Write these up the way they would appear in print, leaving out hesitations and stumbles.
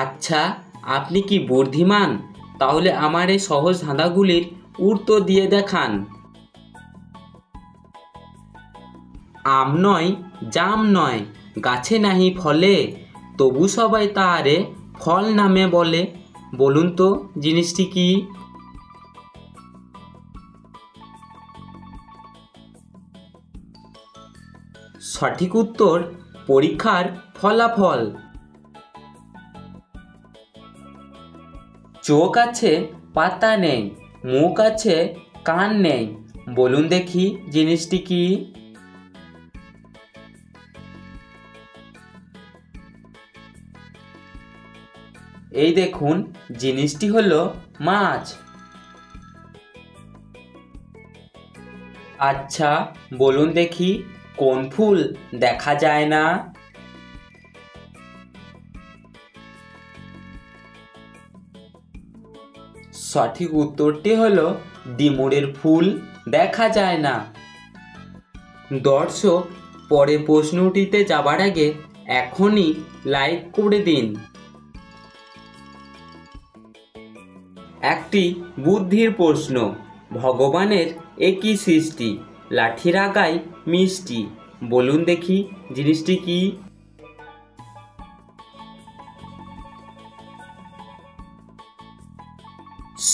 আচ্ছা, আপনি কি বুদ্ধিমান? তাহলে আমার এই সহজ ধাঁধাগুলির উত্তর দিয়ে দেখান। আম নয়, জাম নয়, গাছে নাহি ফলে, তবু সবাই তাহারে ফল নামে বলে। বলুন তো জিনিসটি কি? সঠিক উত্তর পরীক্ষার ফলাফল। চোখ আছে, পাতা নেই, মুখ আছে, কান নেই, বলুন দেখি জিনিসটি কি? এই দেখুন, জিনিসটি হলো মাছ। আচ্ছা, বলুন দেখি কোন ফুল দেখা যায় না? সঠিক উত্তরটি হলো ডিমুরের ফুল দেখা যায় না। দর্শক, পরের প্রশ্নটিতে যাবার আগে এখনই লাইক করে দিন। একটি বুদ্ধির প্রশ্ন। ভগবানের একই সৃষ্টি, লাঠির আগায় মিষ্টি, বলুন দেখি জিনিসটি কি?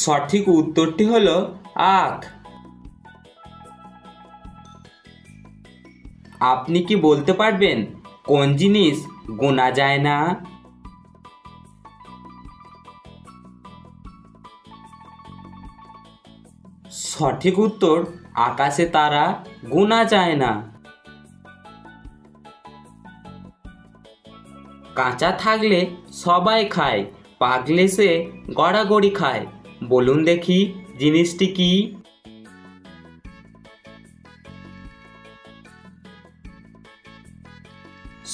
সঠিক উত্তরটি হলো আখ। আপনি কি বলতে পারবেন কোন জিনিস গোনা যায় না? সঠিক উত্তর আকাশে তারা গোনা যায় না। কাঁচা থাকলে সবাই খায়, পাকলে সে গড়াগড়ি খায়, বলুন দেখি জিনিসটি কি?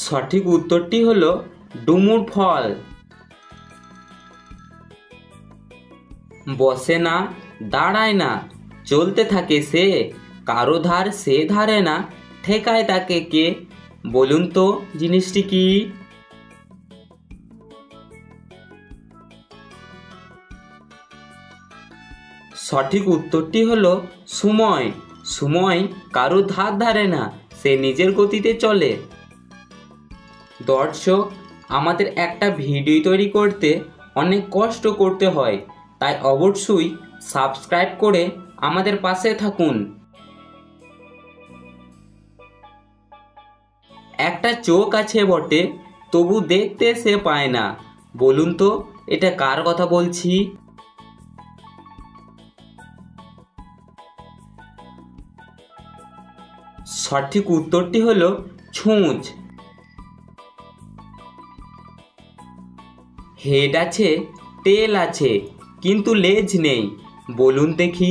সঠিক উত্তরটি হলো ডুমুর ফল। বসে না, দাঁড়ায় না, চলতে থাকে সে, কারো ধার সে ধারে না, ঠেকায় তাকে কে? বলুন তো জিনিসটি কি? সঠিক উত্তরটি হলো সময়। সময় কারো ধার ধারে না, সে নিজের গতিতে চলে। দর্শক, আমাদের একটা ভিডিও তৈরি করতে অনেক কষ্ট করতে হয়, তাই অবশ্যই সাবস্ক্রাইব করে আমাদের পাশে থাকুন। একটা চোখ আছে বটে, তবু দেখতে সে পায় না, বলুন তো এটা কার কথা বলছি? সঠিক উত্তরটি হলো ছুঁচ। হেড আছে, টেল আছে, কিন্তু লেজ নেই, বলুন দেখি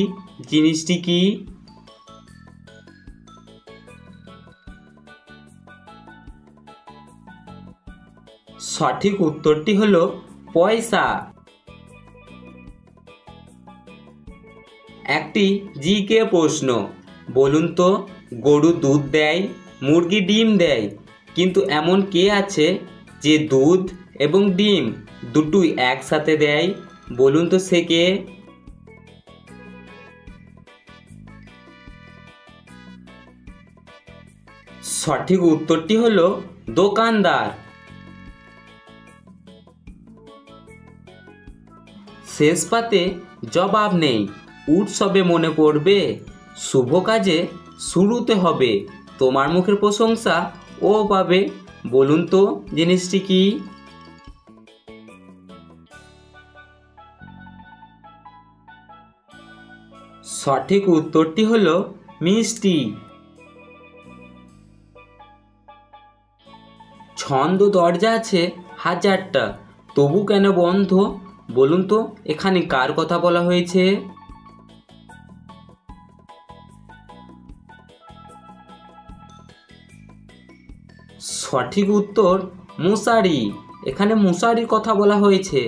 জিনিসটি কি? সঠিক উত্তরটি হলো পয়সা। একটি জিকে প্রশ্ন। বলুন তো, গরু দুধ দেয়, মুরগি ডিম দেয়, কিন্তু এমন কে আছে যে দুধ এবং ডিম দুটোই একসাথে দেয়? বলুন তো সে কে? সঠিক উত্তরটি হলো দোকানদার। শেষ পাতে জবাব নেই, উৎসবে মনে পড়বে, শুভ কাজে শুরুতে হবে, তোমার মুখের প্রশংসা ও পাবে, বলুন তো জিনিসটি কি? সঠিক উত্তরটি হলো মিষ্টি। ছন্দ দরজা আছে হাজারটা, তবু কেন বন্ধ? বলুন তো এখানে কার কথা বলা হয়েছে? সঠিক উত্তর মশারি। এখানে মশারির কথা বলা হয়েছে।